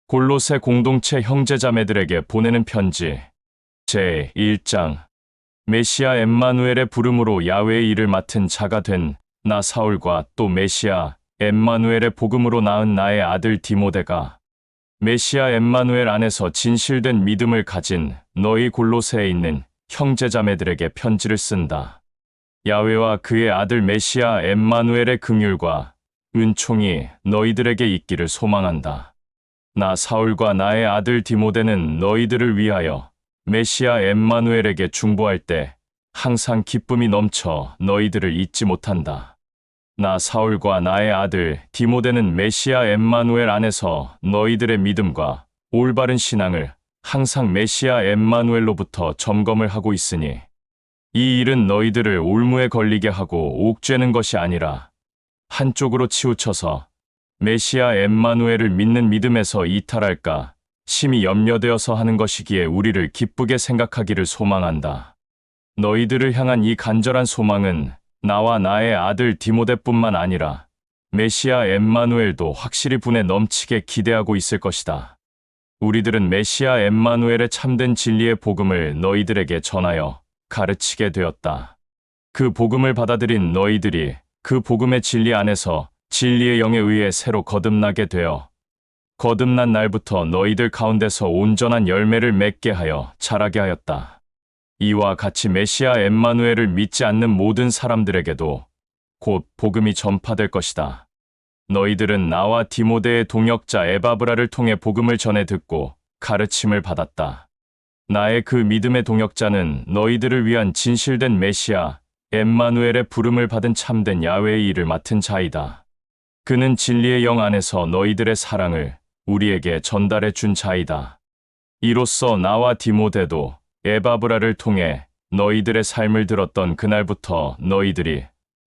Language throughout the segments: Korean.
골로새 공동체 형제자매들에게 보내는 편지 제1장. 메시아 엠마누엘의 부름으로 야훼의 일을 맡은 자가 된 나 사울과 또 메시아 엠마누엘의 복음으로 낳은 나의 아들 디모데가 메시아 엠마누엘 안에서 진실된 믿음을 가진 너희 골로새에 있는 형제자매들에게 편지를 쓴다. 야훼와 그의 아들 메시아 엠마누엘의 긍휼과 은총이 너희들에게 있기를 소망한다. 나 사울과 나의 아들 디모데는 너희들을 위하여 메시아 엠마누엘에게 중보할 때 항상 기쁨이 넘쳐 너희들을 잊지 못한다. 나 사울과 나의 아들 디모데는 메시아 엠마누엘 안에서 너희들의 믿음과 올바른 신앙을 항상 메시아 엠마누엘로부터 점검을 하고 있으니 이 일은 너희들을 올무에 걸리게 하고 옥죄는 것이 아니라 한쪽으로 치우쳐서 메시아 엠마누엘을 믿는 믿음에서 이탈할까 심히 염려되어서 하는 것이기에 우리를 기쁘게 생각하기를 소망한다. 너희들을 향한 이 간절한 소망은 나와 나의 아들 디모데뿐만 아니라 메시아 엠마누엘도 확실히 분에 넘치게 기대하고 있을 것이다. 우리들은 메시아 엠마누엘의 참된 진리의 복음을 너희들에게 전하여 가르치게 되었다. 그 복음을 받아들인 너희들이 그 복음의 진리 안에서 진리의 영에 의해 새로 거듭나게 되어 거듭난 날부터 너희들 가운데서 온전한 열매를 맺게 하여 자라게 하였다. 이와 같이 메시아 엠마누엘을 믿지 않는 모든 사람들에게도 곧 복음이 전파될 것이다. 너희들은 나와 디모데의 동역자 에바브라를 통해 복음을 전해 듣고 가르침을 받았다. 나의 그 믿음의 동역자는 너희들을 위한 진실된 메시아 엠마누엘의 부름을 받은 참된 야훼의 일을 맡은 자이다. 그는 진리의 영 안에서 너희들의 사랑을 우리에게 전달해 준 자이다. 이로써 나와 디모데도 에바브라를 통해 너희들의 삶을 들었던 그날부터 너희들이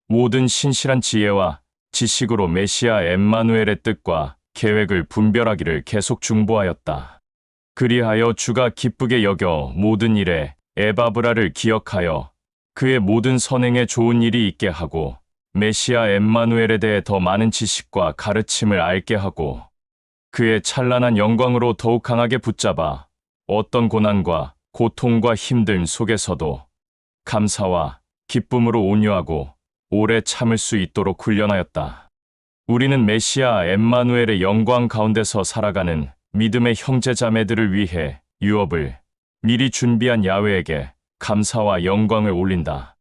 모든 신실한 지혜와 지식으로 메시아 엠마누엘의 뜻과 계획을 분별하기를 계속 중보하였다. 그리하여 주가 기쁘게 여겨 모든 일에 에바브라를 기억하여 그의 모든 선행에 좋은 일이 있게 하고 메시아 엠마누엘에 대해 더 많은 지식과 가르침을 알게 하고 그의 찬란한 영광으로 더욱 강하게 붙잡아 어떤 고난과 고통과 힘듦 속에서도 감사와 기쁨으로 온유하고 오래 참을 수 있도록 훈련하였다. 우리는 메시아 엠마누엘의 영광 가운데서 살아가는 믿음의 형제자매들을 위해 유업을 미리 준비한 야훼에게 감사와 영광을 올린다.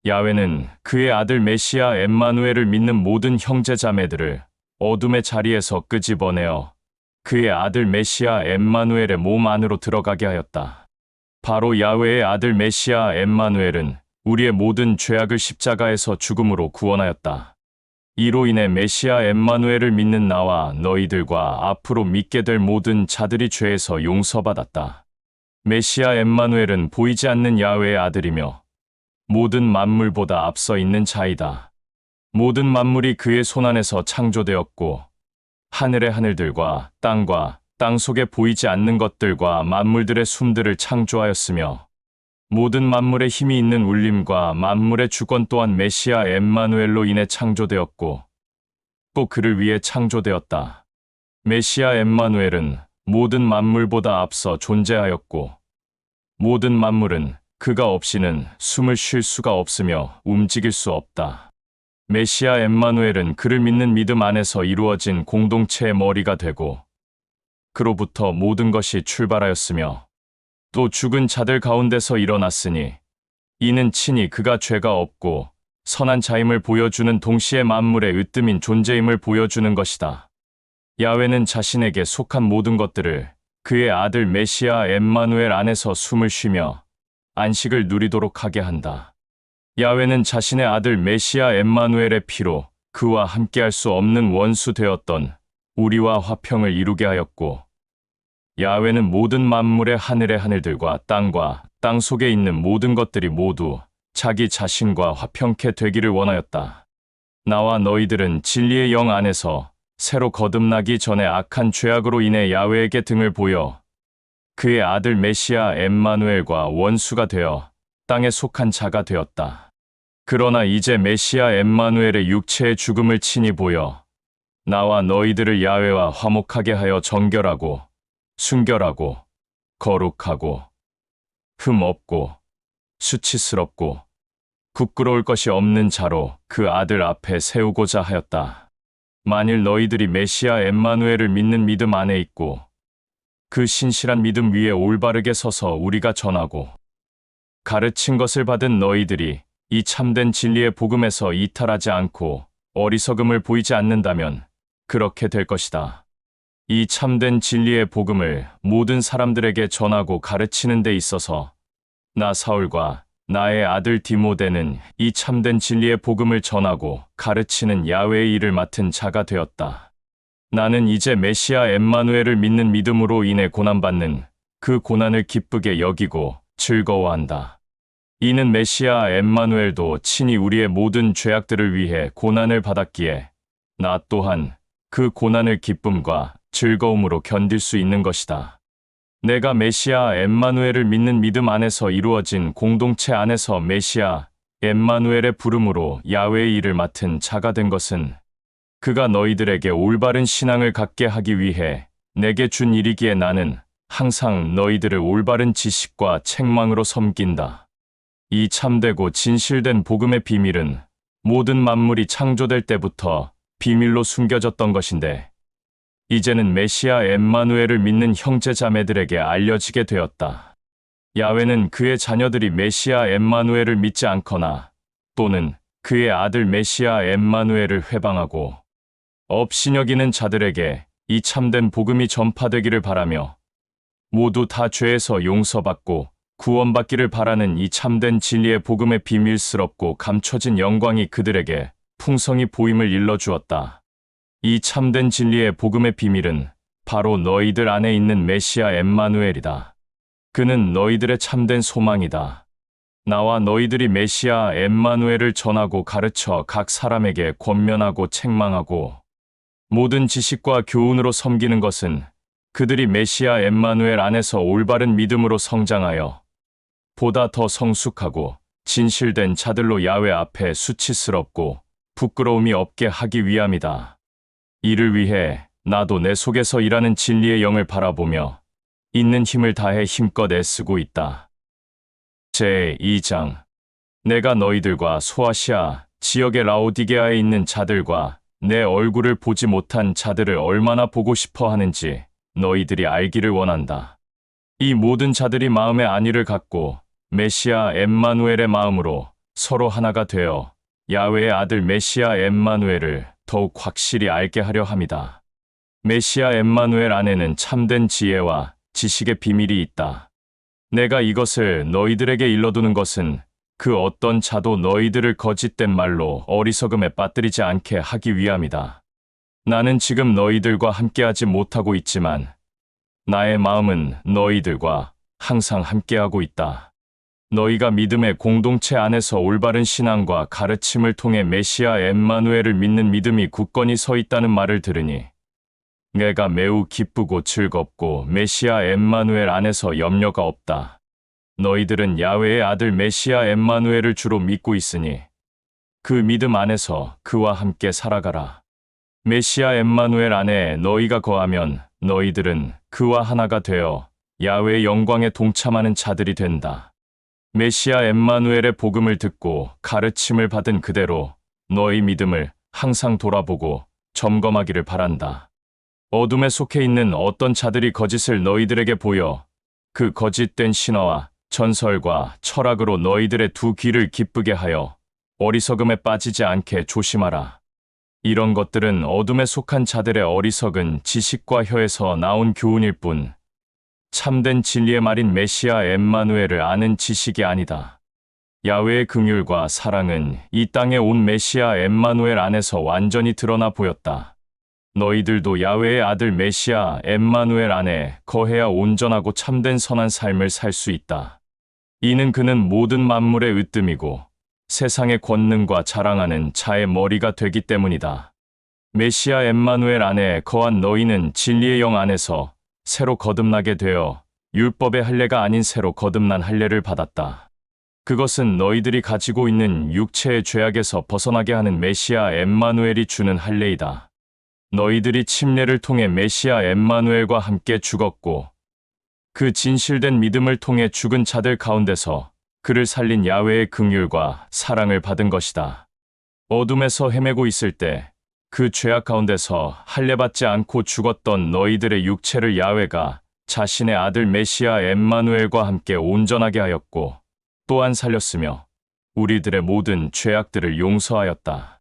야훼는 그의 아들 메시아 엠마누엘을 믿는 모든 형제자매들을 어둠의 자리에서 끄집어내어 그의 아들 메시아 엠마누엘의 몸 안으로 들어가게 하였다. 바로 야훼의 아들 메시아 엠마누엘은 우리의 모든 죄악을 십자가에서 죽음으로 구원하였다. 이로 인해 메시아 엠마누엘을 믿는 나와 너희들과 앞으로 믿게 될 모든 자들이 죄에서 용서받았다. 메시아 엠마누엘은 보이지 않는 야훼의 아들이며 모든 만물보다 앞서 있는 자이다. 모든 만물이 그의 손안에서 창조되었고 하늘의 하늘들과 땅 속에 보이지 않는 것들과 만물들의 숨들을 창조하였으며 모든 만물의 힘이 있는 울림과 만물의 주권 또한 메시아 엠마누엘로 인해 창조되었고 또 그를 위해 창조되었다. 메시아 엠마누엘은 모든 만물보다 앞서 존재하였고 모든 만물은 그가 없이는 숨을 쉴 수가 없으며 움직일 수 없다. 메시아 엠마누엘은 그를 믿는 믿음 안에서 이루어진 공동체의 머리가 되고 그로부터 모든 것이 출발하였으며 또 죽은 자들 가운데서 일어났으니 이는 친히 그가 죄가 없고 선한 자임을 보여주는 동시에 만물의 으뜸인 존재임을 보여주는 것이다. 야훼는 자신에게 속한 모든 것들을 그의 아들 메시아 엠마누엘 안에서 숨을 쉬며 안식을 누리도록 하게 한다. 야훼는 자신의 아들 메시아 엠마누엘의 피로 그와 함께할 수 없는 원수 되었던 우리와 화평을 이루게 하였고 야훼는 모든 만물의 하늘의 하늘들과 땅 속에 있는 모든 것들이 모두 자기 자신과 화평케 되기를 원하였다. 나와 너희들은 진리의 영 안에서 새로 거듭나기 전에 악한 죄악으로 인해 야훼에게 등을 보여 그의 아들 메시아 엠마누엘과 원수가 되어 땅에 속한 자가 되었다. 그러나 이제 메시아 엠마누엘의 육체의 죽음을 친히 보여 나와 너희들을 야훼와 화목하게 하여 정결하고 순결하고 거룩하고 흠 없고 수치스럽고 부끄러울 것이 없는 자로 그 아들 앞에 세우고자 하였다. 만일 너희들이 메시아 엠마누엘을 믿는 믿음 안에 있고 그 신실한 믿음 위에 올바르게 서서 우리가 전하고 가르친 것을 받은 너희들이 이 참된 진리의 복음에서 이탈하지 않고 어리석음을 보이지 않는다면 그렇게 될 것이다. 이 참된 진리의 복음을 모든 사람들에게 전하고 가르치는 데 있어서 나 사울과 나의 아들 디모데는 이 참된 진리의 복음을 전하고 가르치는 야훼의 일을 맡은 자가 되었다. 나는 이제 메시아 엠마누엘을 믿는 믿음으로 인해 고난받는 그 고난을 기쁘게 여기고 즐거워한다. 이는 메시아 엠마누엘도 친히 우리의 모든 죄악들을 위해 고난을 받았기에 나 또한 그 고난을 기쁨과 즐거움으로 견딜 수 있는 것이다. 내가 메시아 엠마누엘을 믿는 믿음 안에서 이루어진 공동체 안에서 메시아 엠마누엘의 부름으로 야훼의 일을 맡은 자가 된 것은 그가 너희들에게 올바른 신앙을 갖게 하기 위해 내게 준 일이기에 나는 항상 너희들을 올바른 지식과 책망으로 섬긴다. 이 참되고 진실된 복음의 비밀은 모든 만물이 창조될 때부터 비밀로 숨겨졌던 것인데 이제는 메시아 엠마누엘을 믿는 형제 자매들에게 알려지게 되었다. 야훼는 그의 자녀들이 메시아 엠마누엘을 믿지 않거나 또는 그의 아들 메시아 엠마누엘을 회방하고 업신여기는 자들에게 이 참된 복음이 전파되기를 바라며 모두 다 죄에서 용서받고 구원받기를 바라는 이 참된 진리의 복음의 비밀스럽고 감춰진 영광이 그들에게 풍성히 보임을 일러주었다. 이 참된 진리의 복음의 비밀은 바로 너희들 안에 있는 메시아 엠마누엘이다. 그는 너희들의 참된 소망이다. 나와 너희들이 메시아 엠마누엘을 전하고 가르쳐 각 사람에게 권면하고 책망하고 모든 지식과 교훈으로 섬기는 것은 그들이 메시아 엠마누엘 안에서 올바른 믿음으로 성장하여 보다 더 성숙하고 진실된 자들로 야훼 앞에 수치스럽고 부끄러움이 없게 하기 위함이다. 이를 위해 나도 내 속에서 일하는 진리의 영을 바라보며 있는 힘을 다해 힘껏 애쓰고 있다. 제2장 내가 너희들과 소아시아 지역의 라오디게아에 있는 자들과 내 얼굴을 보지 못한 자들을 얼마나 보고 싶어 하는지 너희들이 알기를 원한다. 이 모든 자들이 마음의 안위를 갖고 메시아 엠마누엘의 마음으로 서로 하나가 되어 야훼의 아들 메시아 엠마누엘을 더욱 확실히 알게 하려 함이다. 메시아 엠마누엘 안에는 참된 지혜와 지식의 비밀이 있다. 내가 이것을 너희들에게 일러두는 것은 그 어떤 자도 너희들을 거짓된 말로 어리석음에 빠뜨리지 않게 하기 위함이다. 나는 지금 너희들과 함께하지 못하고 있지만 나의 마음은 너희들과 항상 함께하고 있다. 너희가 믿음의 공동체 안에서 올바른 신앙과 가르침을 통해 메시아 엠마누엘을 믿는 믿음이 굳건히 서 있다는 말을 들으니 내가 매우 기쁘고 즐겁고 메시아 엠마누엘 안에서 염려가 없다. 너희들은 야훼의 아들 메시아 엠마누엘을 주로 믿고 있으니 그 믿음 안에서 그와 함께 살아가라. 메시아 엠마누엘 안에 너희가 거하면 너희들은 그와 하나가 되어 야훼의 영광에 동참하는 자들이 된다. 메시아 엠마누엘의 복음을 듣고 가르침을 받은 그대로 너희 믿음을 항상 돌아보고 점검하기를 바란다. 어둠에 속해 있는 어떤 자들이 거짓을 너희들에게 보여 그 거짓된 신화와 전설과 철학으로 너희들의 두 귀를 기쁘게 하여 어리석음에 빠지지 않게 조심하라. 이런 것들은 어둠에 속한 자들의 어리석은 지식과 혀에서 나온 교훈일 뿐 참된 진리의 말인 메시아 엠마누엘을 아는 지식이 아니다. 야훼의 긍휼과 사랑은 이 땅에 온 메시아 엠마누엘 안에서 완전히 드러나 보였다. 너희들도 야훼의 아들 메시아 엠마누엘 안에 거해야 온전하고 참된 선한 삶을 살 수 있다. 이는 그는 모든 만물의 으뜸이고 세상의 권능과 자랑하는 자의 머리가 되기 때문이다. 메시아 엠마누엘 안에 거한 너희는 진리의 영 안에서 새로 거듭나게 되어 율법의 할례가 아닌 새로 거듭난 할례를 받았다. 그것은 너희들이 가지고 있는 육체의 죄악에서 벗어나게 하는 메시아 엠마누엘이 주는 할례이다. 너희들이 침례를 통해 메시아 엠마누엘과 함께 죽었고 그 진실된 믿음을 통해 죽은 자들 가운데서 그를 살린 야훼의 긍휼과 사랑을 받은 것이다. 어둠에서 헤매고 있을 때 그 죄악 가운데서 할례받지 않고 죽었던 너희들의 육체를 야훼가 자신의 아들 메시아 엠마누엘과 함께 온전하게 하였고 또한 살렸으며 우리들의 모든 죄악들을 용서하였다.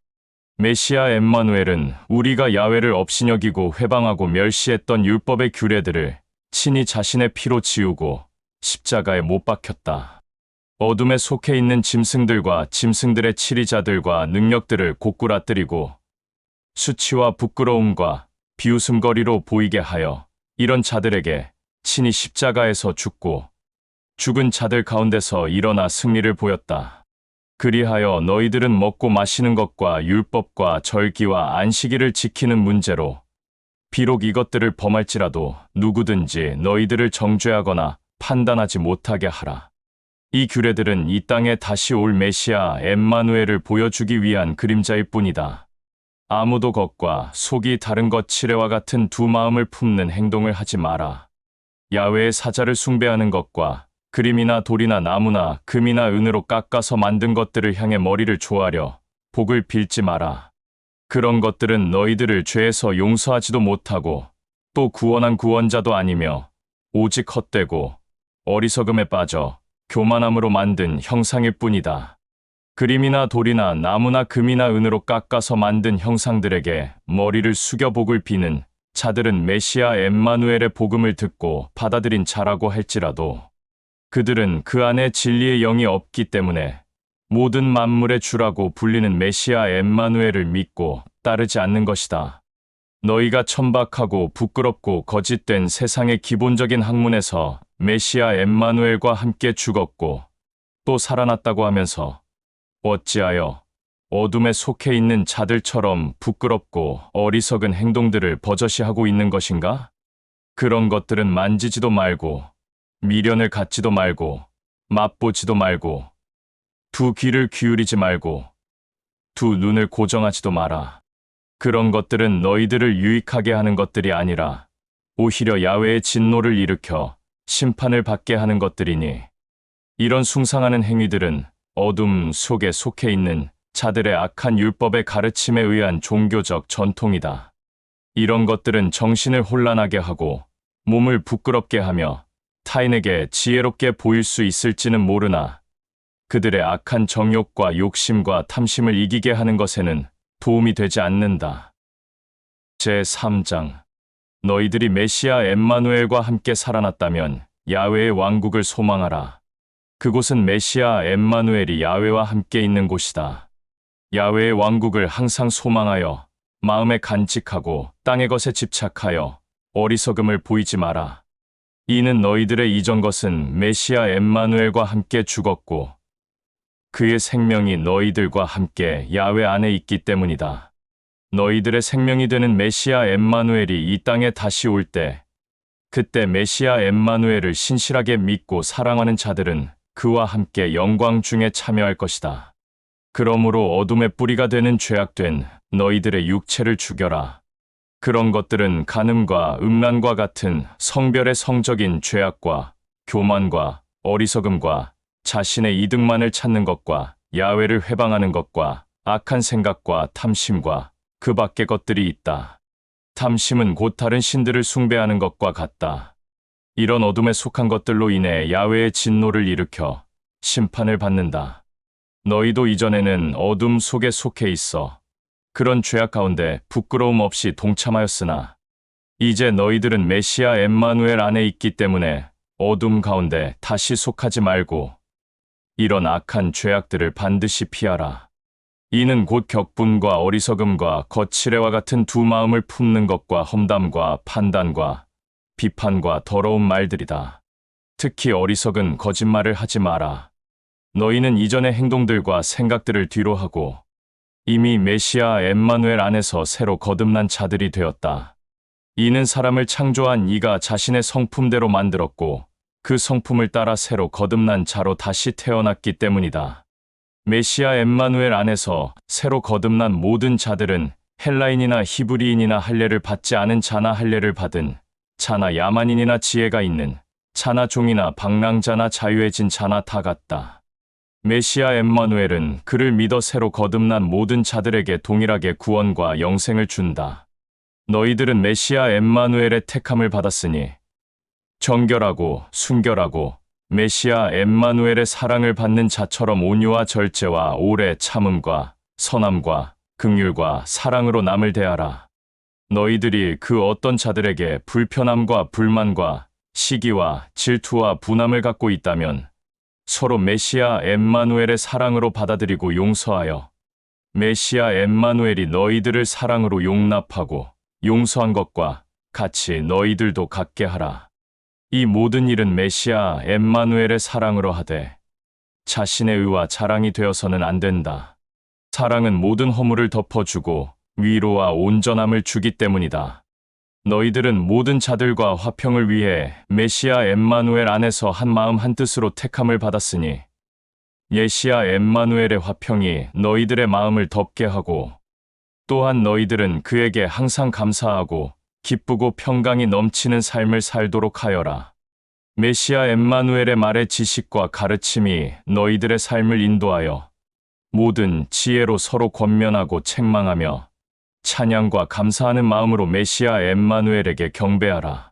메시아 엠마누엘은 우리가 야훼를 업신여기고 회방하고 멸시했던 율법의 규례들을 친히 자신의 피로 지우고 십자가에 못 박혔다. 어둠에 속해 있는 짐승들과 짐승들의 치리자들과 능력들을 고꾸라뜨리고 수치와 부끄러움과 비웃음거리로 보이게 하여 이런 자들에게 친히 십자가에서 죽고 죽은 자들 가운데서 일어나 승리를 보였다. 그리하여 너희들은 먹고 마시는 것과 율법과 절기와 안식일을 지키는 문제로 비록 이것들을 범할지라도 누구든지 너희들을 정죄하거나 판단하지 못하게 하라. 이 규례들은 이 땅에 다시 올 메시아 엠마누엘을 보여주기 위한 그림자일 뿐이다. 아무도 겉과 속이 다른 것 치레와 같은 두 마음을 품는 행동을 하지 마라. 야훼의 사자를 숭배하는 것과 그림이나 돌이나 나무나 금이나 은으로 깎아서 만든 것들을 향해 머리를 조아려 복을 빌지 마라. 그런 것들은 너희들을 죄에서 용서하지도 못하고 또 구원한 구원자도 아니며 오직 헛되고 어리석음에 빠져 교만함으로 만든 형상일 뿐이다. 그림이나 돌이나 나무나 금이나 은으로 깎아서 만든 형상들에게 머리를 숙여 복을 비는 자들은 메시아 엠마누엘의 복음을 듣고 받아들인 자라고 할지라도 그들은 그 안에 진리의 영이 없기 때문에 모든 만물의 주라고 불리는 메시아 엠마누엘을 믿고 따르지 않는 것이다. 너희가 천박하고 부끄럽고 거짓된 세상의 기본적인 학문에서 메시아 엠마누엘과 함께 죽었고 또 살아났다고 하면서 어찌하여 어둠에 속해 있는 자들처럼 부끄럽고 어리석은 행동들을 버젓이 하고 있는 것인가? 그런 것들은 만지지도 말고 미련을 갖지도 말고 맛보지도 말고 두 귀를 기울이지 말고 두 눈을 고정하지도 마라. 그런 것들은 너희들을 유익하게 하는 것들이 아니라 오히려 야훼의 진노를 일으켜 심판을 받게 하는 것들이니 이런 숭상하는 행위들은 어둠 속에 속해 있는 자들의 악한 율법의 가르침에 의한 종교적 전통이다. 이런 것들은 정신을 혼란하게 하고 몸을 부끄럽게 하며 타인에게 지혜롭게 보일 수 있을지는 모르나 그들의 악한 정욕과 욕심과 탐심을 이기게 하는 것에는 도움이 되지 않는다. 제3장 너희들이 메시아 엠마누엘과 함께 살아났다면 야훼의 왕국을 소망하라. 그곳은 메시아 엠마누엘이 야훼와 함께 있는 곳이다. 야훼의 왕국을 항상 소망하여 마음에 간직하고 땅의 것에 집착하여 어리석음을 보이지 마라. 이는 너희들의 이전 것은 메시아 엠마누엘과 함께 죽었고 그의 생명이 너희들과 함께 야훼 안에 있기 때문이다. 너희들의 생명이 되는 메시아 엠마누엘이 이 땅에 다시 올 때 그때 메시아 엠마누엘을 신실하게 믿고 사랑하는 자들은 그와 함께 영광 중에 참여할 것이다. 그러므로 어둠의 뿌리가 되는 죄악된 너희들의 육체를 죽여라. 그런 것들은 간음과 음란과 같은 성별의 성적인 죄악과 교만과 어리석음과 자신의 이득만을 찾는 것과 야훼를 회방하는 것과 악한 생각과 탐심과 그 밖의 것들이 있다. 탐심은 곧 다른 신들을 숭배하는 것과 같다. 이런 어둠에 속한 것들로 인해 야훼의 진노를 일으켜 심판을 받는다. 너희도 이전에는 어둠 속에 속해 있어 그런 죄악 가운데 부끄러움 없이 동참하였으나 이제 너희들은 메시아 엠마누엘 안에 있기 때문에 어둠 가운데 다시 속하지 말고 이런 악한 죄악들을 반드시 피하라. 이는 곧 격분과 어리석음과 거칠애와 같은 두 마음을 품는 것과 험담과 판단과 비판과 더러운 말들이다. 특히 어리석은 거짓말을 하지 마라. 너희는 이전의 행동들과 생각들을 뒤로 하고 이미 메시아 엠마누엘 안에서 새로 거듭난 자들이 되었다. 이는 사람을 창조한 이가 자신의 성품대로 만들었고 그 성품을 따라 새로 거듭난 자로 다시 태어났기 때문이다. 메시아 엠마누엘 안에서 새로 거듭난 모든 자들은 헬라인이나 히브리인이나 할례를 받지 않은 자나 할례를 받은 자나 야만인이나 지혜가 있는 자나 종이나 방랑자나 자유해진 자나 다 같다. 메시아 엠마누엘은 그를 믿어 새로 거듭난 모든 자들에게 동일하게 구원과 영생을 준다. 너희들은 메시아 엠마누엘의 택함을 받았으니 정결하고 순결하고 메시아 엠마누엘의 사랑을 받는 자처럼 온유와 절제와 오래 참음과 선함과 긍휼과 사랑으로 남을 대하라. 너희들이 그 어떤 자들에게 불편함과 불만과 시기와 질투와 분함을 갖고 있다면 서로 메시아 엠마누엘의 사랑으로 받아들이고 용서하여 메시아 엠마누엘이 너희들을 사랑으로 용납하고 용서한 것과 같이 너희들도 갖게 하라. 이 모든 일은 메시아 엠마누엘의 사랑으로 하되 자신의 의와 자랑이 되어서는 안 된다. 사랑은 모든 허물을 덮어주고 위로와 온전함을 주기 때문이다. 너희들은 모든 자들과 화평을 위해 메시아 엠마누엘 안에서 한 마음 한 뜻으로 택함을 받았으니 메시아 엠마누엘의 화평이 너희들의 마음을 덮게 하고 또한 너희들은 그에게 항상 감사하고 기쁘고 평강이 넘치는 삶을 살도록 하여라. 메시아 엠마누엘의 말의 지식과 가르침이 너희들의 삶을 인도하여 모든 지혜로 서로 권면하고 책망하며 찬양과 감사하는 마음으로 메시아 엠마누엘에게 경배하라.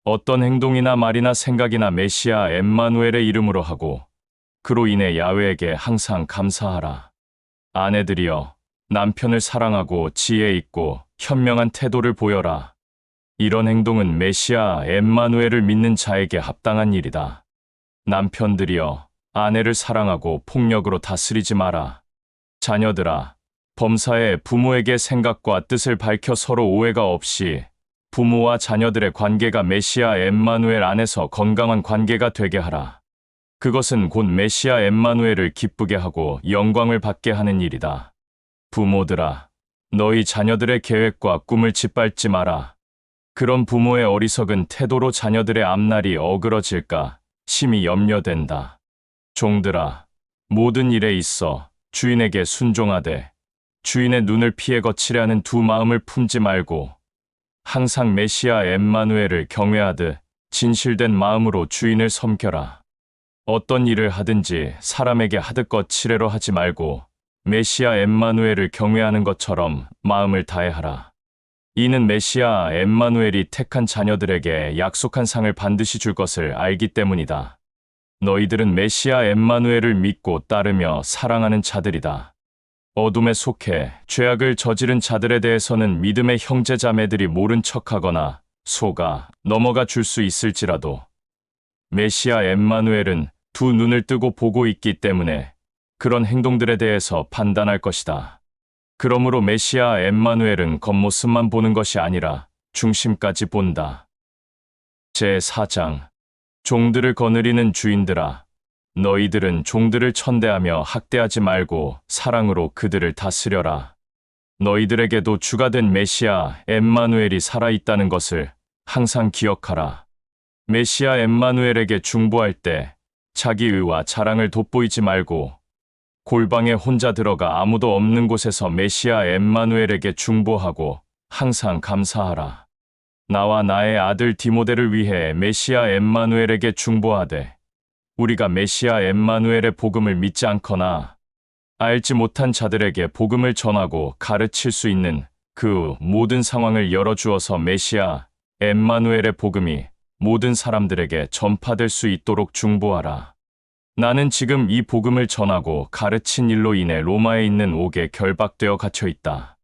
어떤 행동이나 말이나 생각이나 메시아 엠마누엘의 이름으로 하고 그로 인해 야훼에게 항상 감사하라. 아내들이여, 남편을 사랑하고 지혜 있고 현명한 태도를 보여라. 이런 행동은 메시아 엠마누엘을 믿는 자에게 합당한 일이다. 남편들이여, 아내를 사랑하고 폭력으로 다스리지 마라. 자녀들아, 범사에 부모에게 생각과 뜻을 밝혀 서로 오해가 없이 부모와 자녀들의 관계가 메시아 엠마누엘 안에서 건강한 관계가 되게 하라. 그것은 곧 메시아 엠마누엘을 기쁘게 하고 영광을 받게 하는 일이다. 부모들아, 너희 자녀들의 계획과 꿈을 짓밟지 마라. 그런 부모의 어리석은 태도로 자녀들의 앞날이 어그러질까 심히 염려된다. 종들아, 모든 일에 있어 주인에게 순종하되 주인의 눈을 피해 거칠게 하는 두 마음을 품지 말고 항상 메시아 엠마누엘을 경외하듯 진실된 마음으로 주인을 섬겨라. 어떤 일을 하든지 사람에게 하듯 거칠애로 하지 말고 메시아 엠마누엘을 경외하는 것처럼 마음을 다해 하라. 이는 메시아 엠마누엘이 택한 자녀들에게 약속한 상을 반드시 줄 것을 알기 때문이다. 너희들은 메시아 엠마누엘을 믿고 따르며 사랑하는 자들이다. 어둠에 속해 죄악을 저지른 자들에 대해서는 믿음의 형제자매들이 모른 척하거나 속아 넘어가 줄 수 있을지라도 메시아 엠마누엘은 두 눈을 뜨고 보고 있기 때문에 그런 행동들에 대해서 판단할 것이다. 그러므로 메시아 엠마누엘은 겉모습만 보는 것이 아니라 중심까지 본다. 제4장 종들을 거느리는 주인들아, 너희들은 종들을 천대하며 학대하지 말고 사랑으로 그들을 다스려라. 너희들에게도 주가 된 메시아 엠마누엘이 살아있다는 것을 항상 기억하라. 메시아 엠마누엘에게 중보할 때 자기 의와 자랑을 돋보이지 말고 골방에 혼자 들어가 아무도 없는 곳에서 메시아 엠마누엘에게 중보하고 항상 감사하라. 나와 나의 아들 디모데를 위해 메시아 엠마누엘에게 중보하되 우리가 메시아 엠마누엘의 복음을 믿지 않거나 알지 못한 자들에게 복음을 전하고 가르칠 수 있는 그 모든 상황을 열어주어서 메시아 엠마누엘의 복음이 모든 사람들에게 전파될 수 있도록 중보하라. 나는 지금 이 복음을 전하고 가르친 일로 인해 로마에 있는 옥에 결박되어 갇혀 있다.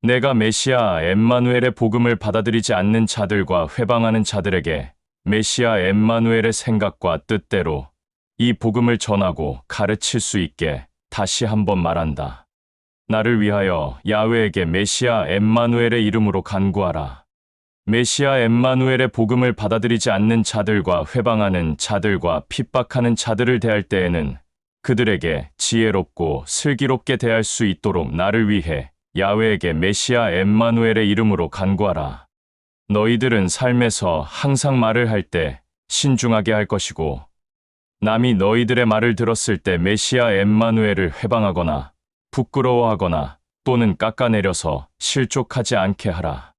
내가 메시아 엠마누엘의 복음을 받아들이지 않는 자들과 회방하는 자들에게 메시아 엠마누엘의 생각과 뜻대로 이 복음을 전하고 가르칠 수 있게 다시 한번 말한다. 나를 위하여 야훼에게 메시아 엠마누엘의 이름으로 간구하라. 메시아 엠마누엘의 복음을 받아들이지 않는 자들과 회방하는 자들과 핍박하는 자들을 대할 때에는 그들에게 지혜롭고 슬기롭게 대할 수 있도록 나를 위해 야훼에게 메시아 엠마누엘의 이름으로 간구하라. 너희들은 삶에서 항상 말을 할 때 신중하게 할 것이고 남이 너희들의 말을 들었을 때 메시아 엠마누엘을 회방하거나 부끄러워하거나 또는 깎아내려서 실족하지 않게 하라.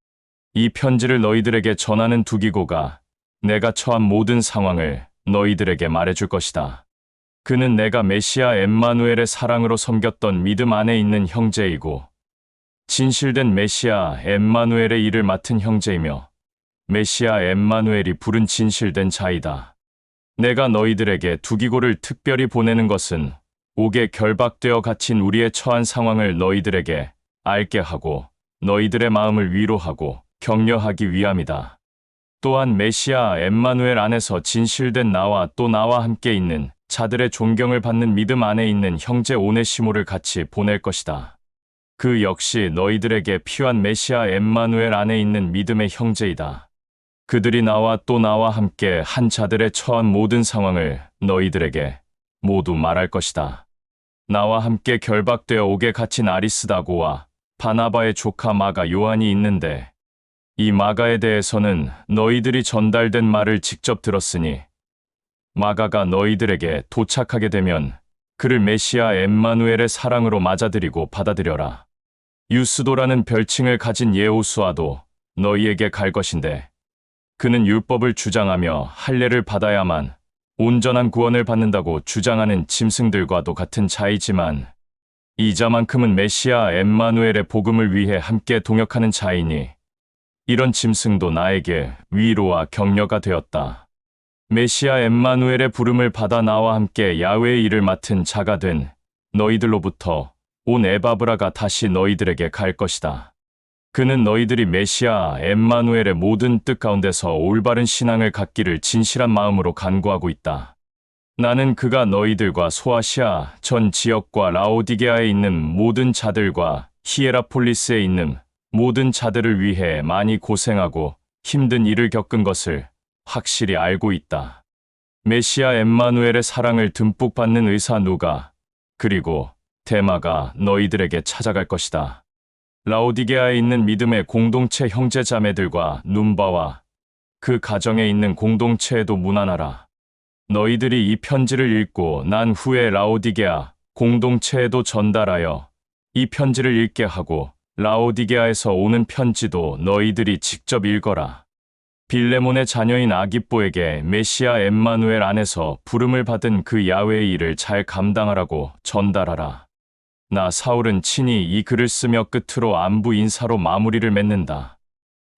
이 편지를 너희들에게 전하는 두기고가 내가 처한 모든 상황을 너희들에게 말해줄 것이다. 그는 내가 메시아 엠마누엘의 사랑으로 섬겼던 믿음 안에 있는 형제이고 진실된 메시아 엠마누엘의 일을 맡은 형제이며 메시아 엠마누엘이 부른 진실된 자이다. 내가 너희들에게 두기고를 특별히 보내는 것은 옥에 결박되어 갇힌 우리의 처한 상황을 너희들에게 알게 하고 너희들의 마음을 위로하고 격려하기 위함이다. 또한 메시아 엠마누엘 안에서 진실된 나와 또 나와 함께 있는 자들의 존경을 받는 믿음 안에 있는 형제 오네시모를 같이 보낼 것이다. 그 역시 너희들에게 필요한 메시아 엠마누엘 안에 있는 믿음의 형제이다. 그들이 나와 또 나와 함께 한 자들의 처한 모든 상황을 너희들에게 모두 말할 것이다. 나와 함께 결박되어 옥에 갇힌 아리스다고와 바나바의 조카 마가 요한이 있는데 이 마가에 대해서는 너희들이 전달된 말을 직접 들었으니 마가가 너희들에게 도착하게 되면 그를 메시아 엠마누엘의 사랑으로 맞아들이고 받아들여라. 유스도라는 별칭을 가진 예호수아도 너희에게 갈 것인데 그는 율법을 주장하며 할례를 받아야만 온전한 구원을 받는다고 주장하는 짐승들과도 같은 자이지만 이 자만큼은 메시아 엠마누엘의 복음을 위해 함께 동역하는 자이니 이런 짐승도 나에게 위로와 격려가 되었다. 메시아 엠마누엘의 부름을 받아 나와 함께 야훼의 일을 맡은 자가 된 너희들로부터 온 에바브라가 다시 너희들에게 갈 것이다. 그는 너희들이 메시아 엠마누엘의 모든 뜻 가운데서 올바른 신앙을 갖기를 진실한 마음으로 간구하고 있다. 나는 그가 너희들과 소아시아 전 지역과 라오디게아에 있는 모든 자들과 히에라폴리스에 있는 모든 자들을 위해 많이 고생하고 힘든 일을 겪은 것을 확실히 알고 있다. 메시아 엠마누엘의 사랑을 듬뿍 받는 의사 누가 그리고 데마가 너희들에게 찾아갈 것이다. 라오디게아에 있는 믿음의 공동체 형제 자매들과 눈바와 그 가정에 있는 공동체에도 문안하라. 너희들이 이 편지를 읽고 난 후에 라오디게아 공동체에도 전달하여 이 편지를 읽게 하고 라오디게아에서 오는 편지도 너희들이 직접 읽어라. 빌레몬의 자녀인 아기뽀에게 메시아 엠마누엘 안에서 부름을 받은 그 야훼의 일을 잘 감당하라고 전달하라. 나 사울은 친히 이 글을 쓰며 끝으로 안부 인사로 마무리를 맺는다.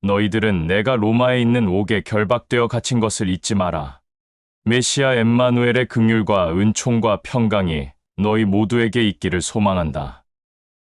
너희들은 내가 로마에 있는 옥에 결박되어 갇힌 것을 잊지 마라. 메시아 엠마누엘의 긍휼과 은총과 평강이 너희 모두에게 있기를 소망한다.